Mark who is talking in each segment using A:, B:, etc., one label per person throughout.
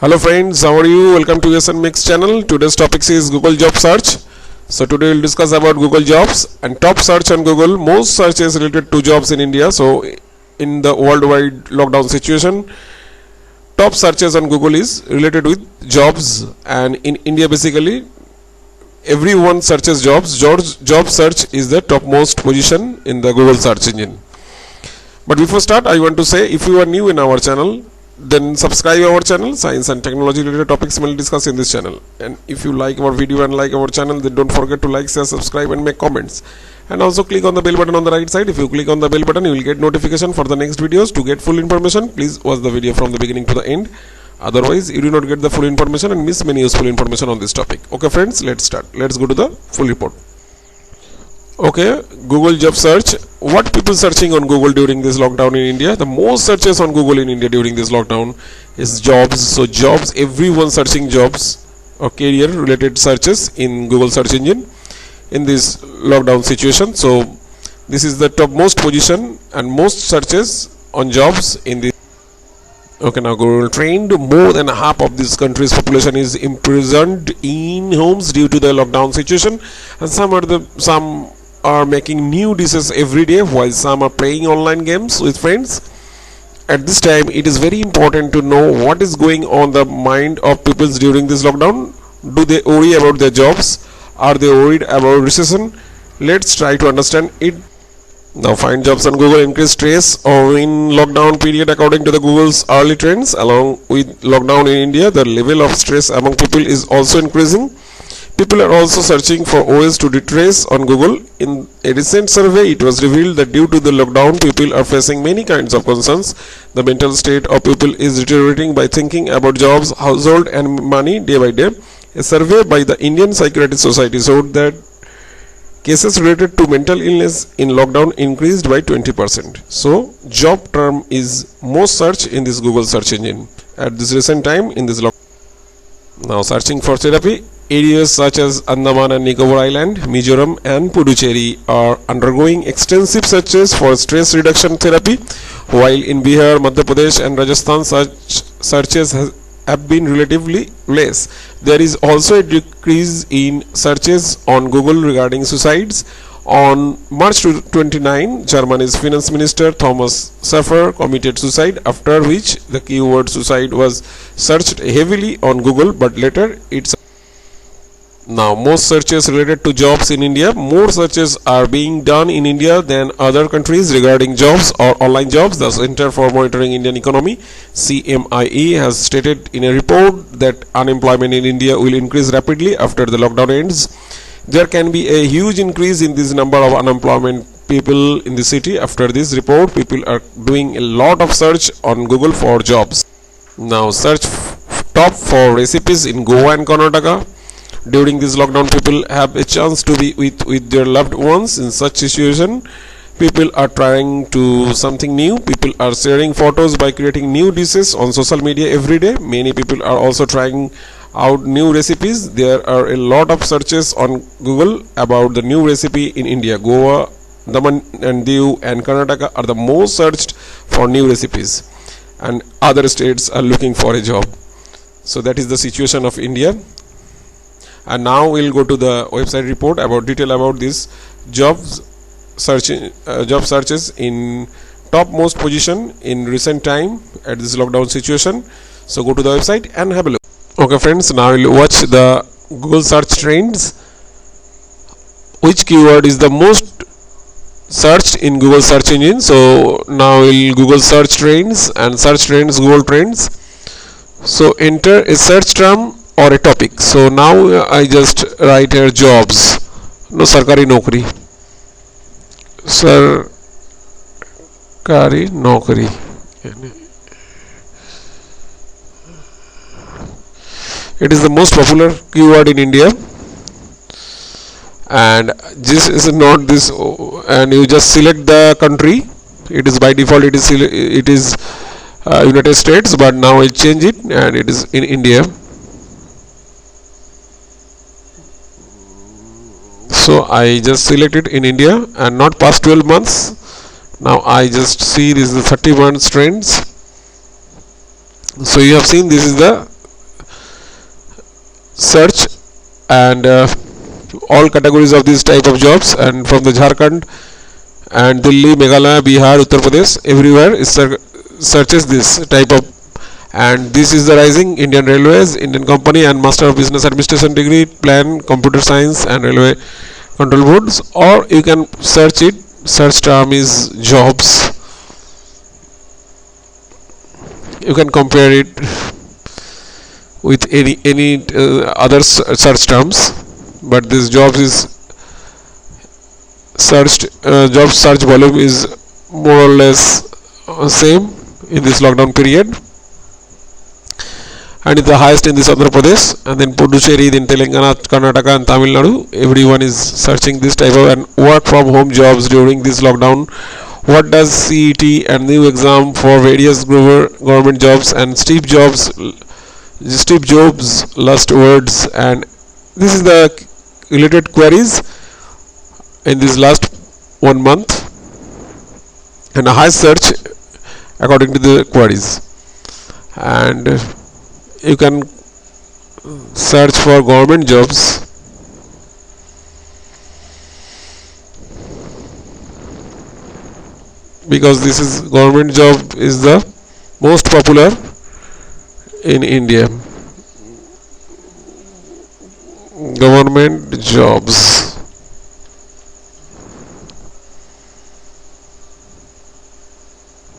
A: Hello friends, how are you? Welcome to SN Mix channel. Today's topic is Google Job Search. So today we'll discuss about Google Jobs and top search on Google. Most searches related to jobs in India. So in the worldwide lockdown situation, top searches on Google is related with jobs, and in India basically everyone searches jobs. Job search is the topmost position in the Google search engine. But before start, I want to say, if you are new in our channel, then subscribe our channel. Science and technology related topics will discuss in this channel. And if you like our video and like our channel, then don't forget to like, share, subscribe and make comments. And also click on the bell button on the right side. If you click on the bell button, you will get notification for the next videos. To get full information, please watch the video from the beginning to the end. Otherwise, you do not get the full information and miss many useful information on this topic. Okay friends, let's start. Let's go to the full report. Okay, Google Job Search. What people searching on Google during this lockdown in India? The most searches on Google in India during this lockdown is jobs. So jobs, everyone searching jobs or career related searches in Google search engine in this lockdown situation. So this is the top most position and most searches on jobs in this. Okay, now Google trained more than half of this country's population is imprisoned in homes due to the lockdown situation, and some are making new dishes every day, while some are playing online games with friends. At this time, it is very important to know what is going on the mind of people during this lockdown. Do they worry about their jobs? Are they worried about recession? Let's try to understand it. Now, find jobs on Google increase stress or in lockdown period. According to the Google's early trends, along with lockdown in India, the level of stress among people is also increasing. People are also searching for ways to de-stress on Google. In a recent survey, it was revealed that due to the lockdown, people are facing many kinds of concerns. The mental state of people is deteriorating by thinking about jobs, household and money day by day. A survey by the Indian Psychiatric Society showed that cases related to mental illness in lockdown increased by 20%. So, job term is most searched in this Google search engine at this recent time in this lockdown. Now, searching for therapy. Areas such as Andaman and Nicobar Island, Mizoram and Puducherry are undergoing extensive searches for stress reduction therapy, while in Bihar, Madhya Pradesh and Rajasthan such searches have been relatively less. There is also a decrease in searches on Google regarding suicides. On March 29, Germany's finance minister Thomas Schaffer committed suicide, after which the keyword suicide was searched heavily on Google, but later it's. Now, most searches related to jobs in India. More searches are being done in India than other countries regarding jobs or online jobs. The Center for Monitoring Indian Economy (CMIE) has stated in a report that unemployment in India will increase rapidly after the lockdown ends. There can be a huge increase in this number of unemployment people in the city. After this report, people are doing a lot of search on Google for jobs. Now, search top for recipes in Goa and Karnataka. During this lockdown, people have a chance to be with their loved ones. In such situation, people are trying to something new. People are sharing photos by creating new dishes on social media every day. Many people are also trying out new recipes. There are a lot of searches on Google about the new recipe in India. Goa, Daman and Diu and Karnataka are the most searched for new recipes, and other states are looking for a job. So that is the situation of India. And now we'll go to the website report about detail about this job searches in topmost position in recent time at this lockdown situation. So go to the website and have a look. Okay friends, now we'll watch the Google search trends. Which keyword is the most searched in Google search engine? So now we'll Google search trends and search trends, Google trends. So enter a search term or a topic. So now I just write here jobs. No, sarkari nokri. Sarkari nokri. It is the most popular keyword in India, and this is not this, and you just select the country. It is by default it is United States, but now I change it and it is in India. So I just select it in India and not past 12 months. Now I just see this is the 30 months trends. So you have seen this is the search, and all categories of these type of jobs, and from the Jharkhand and Delhi, Meghalaya, Bihar, Uttar Pradesh, everywhere it searches this type of. And this is the rising Indian Railways, Indian Company, and Master of Business Administration degree, plan, computer science, and railway control boards. Or you can search it. Search term is jobs. You can compare it with any other search terms, but this jobs is searched. Job search volume is more or less same in this lockdown period, and it's the highest in this Andhra Pradesh, and then Puducherry, then Telangana, Karnataka, and Tamil Nadu. Everyone is searching this type of and work from home jobs during this lockdown. What does CET and new exam for various government jobs and Steve Jobs last words, and this is the related queries in this last 1 month, and a high search according to the queries. And you can search for government jobs. Because this is government job is the most popular in India. Government jobs.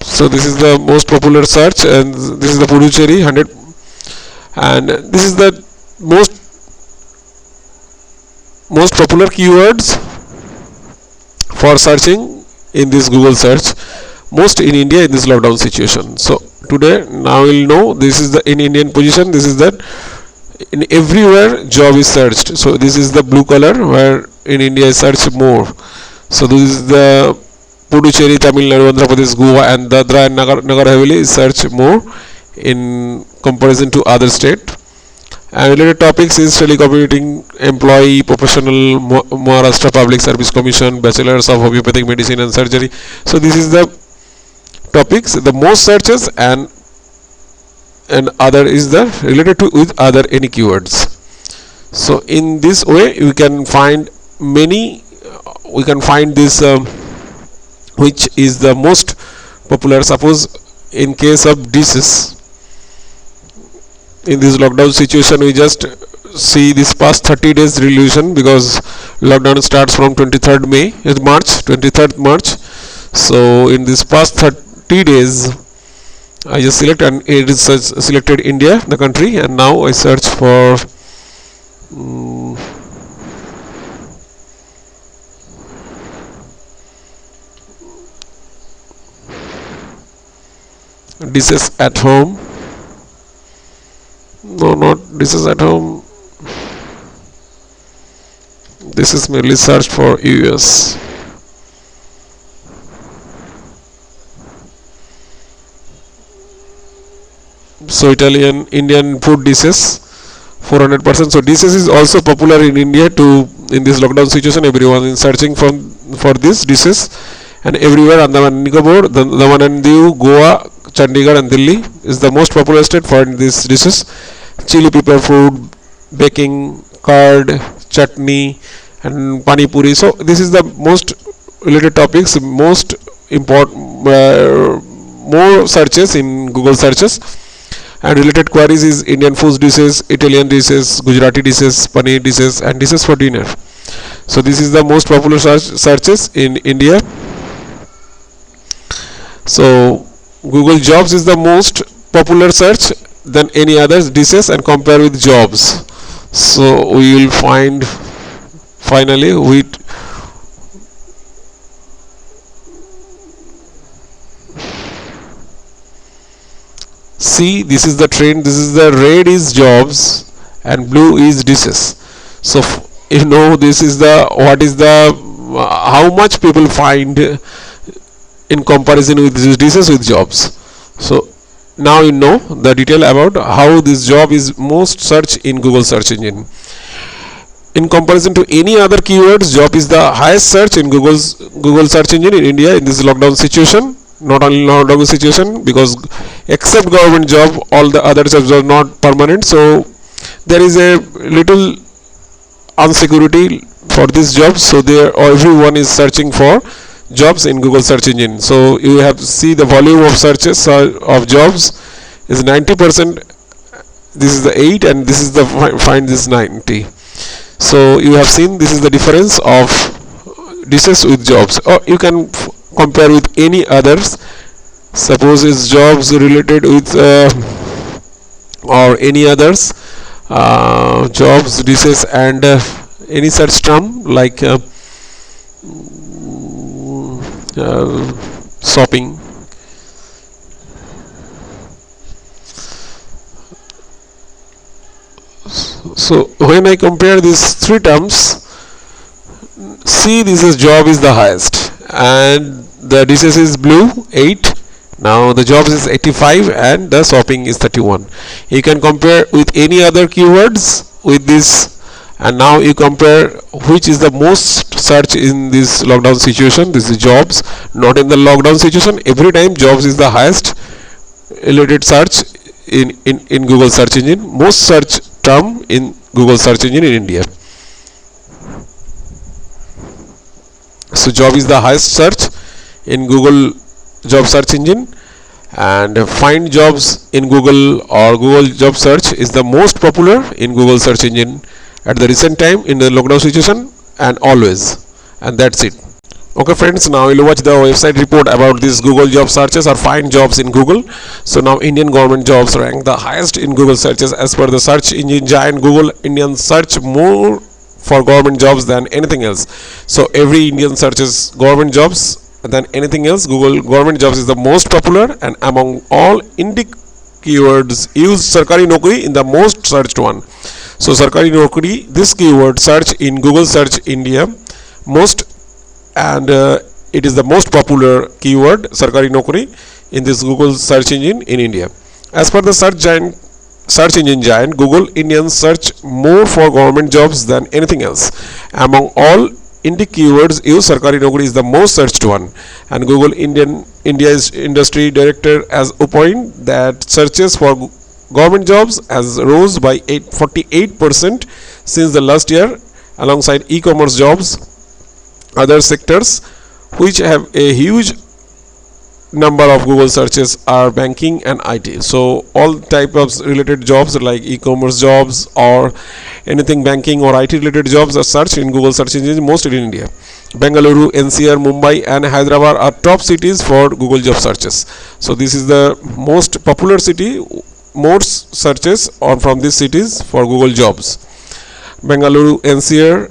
A: So this is the most popular search, and this is the Puducherry 100, and this is the most popular keywords for searching in this Google search, most in India in this lockdown situation. So today now we'll know this is the in Indian position. This is that in everywhere job is searched. So this is the blue color where in India is searched more. So this is the Puducherry, Tamil Nadu, Andhra Pradesh, Goa, and Dadra and Nagar Haveli is searched more in comparison to other state. And related topics is telecommuting employee, professional, Maharashtra Public Service Commission, bachelors of homeopathic medicine and surgery. So this is the topics, the most searches, and other is the related to with other any keywords. So in this way we can find many. We can find this which is the most popular. Suppose in case of dishes. In this lockdown situation, we just see this past 30 days resolution, because lockdown starts from 23rd March. So in this past 30 days, I just select, and it is selected India, the country, and now I search for dishes at home. No, not this is at home. This is merely search for US. So Indian food dishes 400%. So dishes is also popular in India too. In this lockdown situation, everyone is searching for these dishes, and everywhere Andaman and Nicobar, Daman and Diu, Goa, Chandigarh, and Delhi is the most popular state for these dishes. Chili pepper food, baking, curd, chutney, and pani puri. So this is the most related topics, most important, more searches in Google searches. And related queries is Indian food dishes, Italian dishes, Gujarati dishes, paneer dishes, and dishes for dinner. So this is the most popular searches in India. So Google Jobs is the most popular search than any other dishes, and compare with jobs. So we will find finally with see, this is the trend. This is the red is jobs and blue is dishes. So you know, this is the what is the how much people find in comparison with these dishes with jobs. So now you know the detail about how this job is most searched in Google search engine. In comparison to any other keywords, job is the highest search in Google search engine in India in this lockdown situation. Not only lockdown situation, because except government job, all the other jobs are not permanent. So there is a little unsecurity for this job, so there everyone is searching for jobs in Google search engine. So you have to see the volume of searches of jobs is 90%. This is the 8 and this is the find this 90. So you have seen this is the difference of dishes with jobs, or you can compare with any others. Suppose it's jobs related with or any others jobs, dishes, and any search term like shopping. So when I compare these three terms, see, this is job is the highest and the dishes is blue 8. Now the jobs is 85 and the shopping is 31. You can compare with any other keywords with this, and now you compare which is the most search in this lockdown situation. This is jobs, not in the lockdown situation. Every time jobs is the highest related search in Google search engine, most search term in Google search engine in India. So job is the highest search in Google job search engine, and find jobs in Google or Google job search is the most popular in Google search engine at the recent time in the lockdown situation and always. And that's it. Okay friends, now we'll watch the website report about this Google job searches or find jobs in Google. So now Indian government jobs rank the highest in Google searches as per the search engine giant Google. Indian search more for government jobs than anything else. So every Indian searches government jobs than anything else. Google government jobs is the most popular, and among all Indic keywords use Sarkari Naukri in the most searched one. So Sarkari Naukri, this keyword search in Google search India most, and it is the most popular keyword Sarkari Naukri in this Google search engine in India. As per the search engine giant Google, Indians search more for government jobs than anything else. Among all Indic keywords use Sarkari Naukri is the most searched one, and Google India's industry director has opined that searches for government jobs has rose by 48% since the last year, alongside e-commerce jobs, other sectors which have a huge number of Google searches are banking and IT. So all type of related jobs like e-commerce jobs or anything banking or IT related jobs are searched in Google search engine most in India. Bengaluru, NCR, Mumbai and Hyderabad are top cities for Google job searches. So this is the most popular city, most searches on from these cities for Google jobs. Bengaluru, NCR,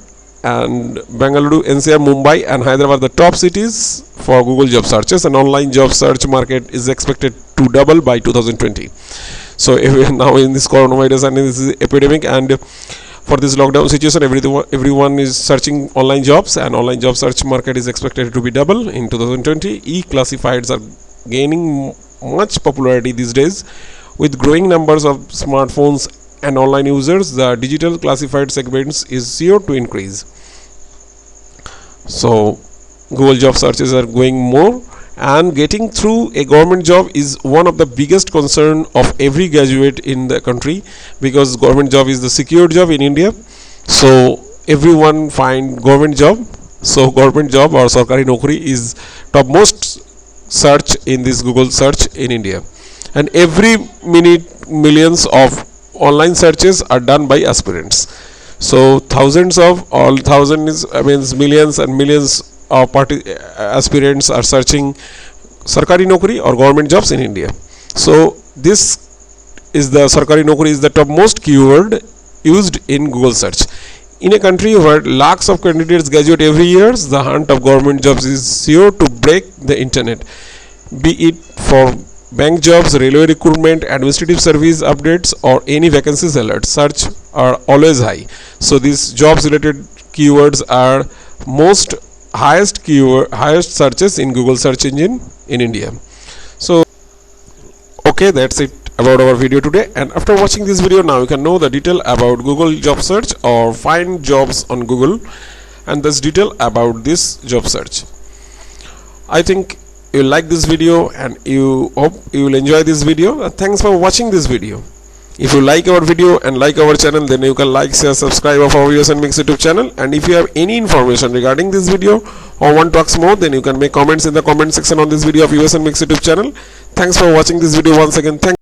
A: Mumbai and Hyderabad the top cities for Google job searches, and online job search market is expected to double by 2020. So now in this coronavirus and this is epidemic, and for this lockdown situation, everyone is searching online jobs, and online job search market is expected to be double in 2020. E-classifieds are gaining much popularity these days with growing numbers of smartphones and online users. The digital classified segments is sure to increase. So Google job searches are going more, and getting through a government job is one of the biggest concern of every graduate in the country, because government job is the secured job in India. So everyone find government job. So government job or Sarkari Naukri is topmost search in this Google search in India, and every minute millions of online searches are done by aspirants. So thousands of millions and millions of aspirants are searching Sarkari Naukri or government jobs in India. So this is the Sarkari Naukri is the topmost keyword used in Google search. In a country where lakhs of candidates graduate every year, the hunt of government jobs is sure to break the internet. Be it for bank jobs, railway recruitment, administrative service updates or any vacancies alerts, search are always high. So these jobs related keywords are most highest searches in Google search engine in India. So okay, that's it about our video today, and after watching this video now you can know the detail about Google job search or find jobs on Google, and this detail about this job search. I think you like this video and you hope you will enjoy this video. Thanks for watching this video. If you like our video and like our channel, then you can like, share, subscribe of our US and Mix YouTube channel. And if you have any information regarding this video or want to ask more, then you can make comments in the comment section on this video of US and Mix YouTube channel. Thanks for watching this video once again.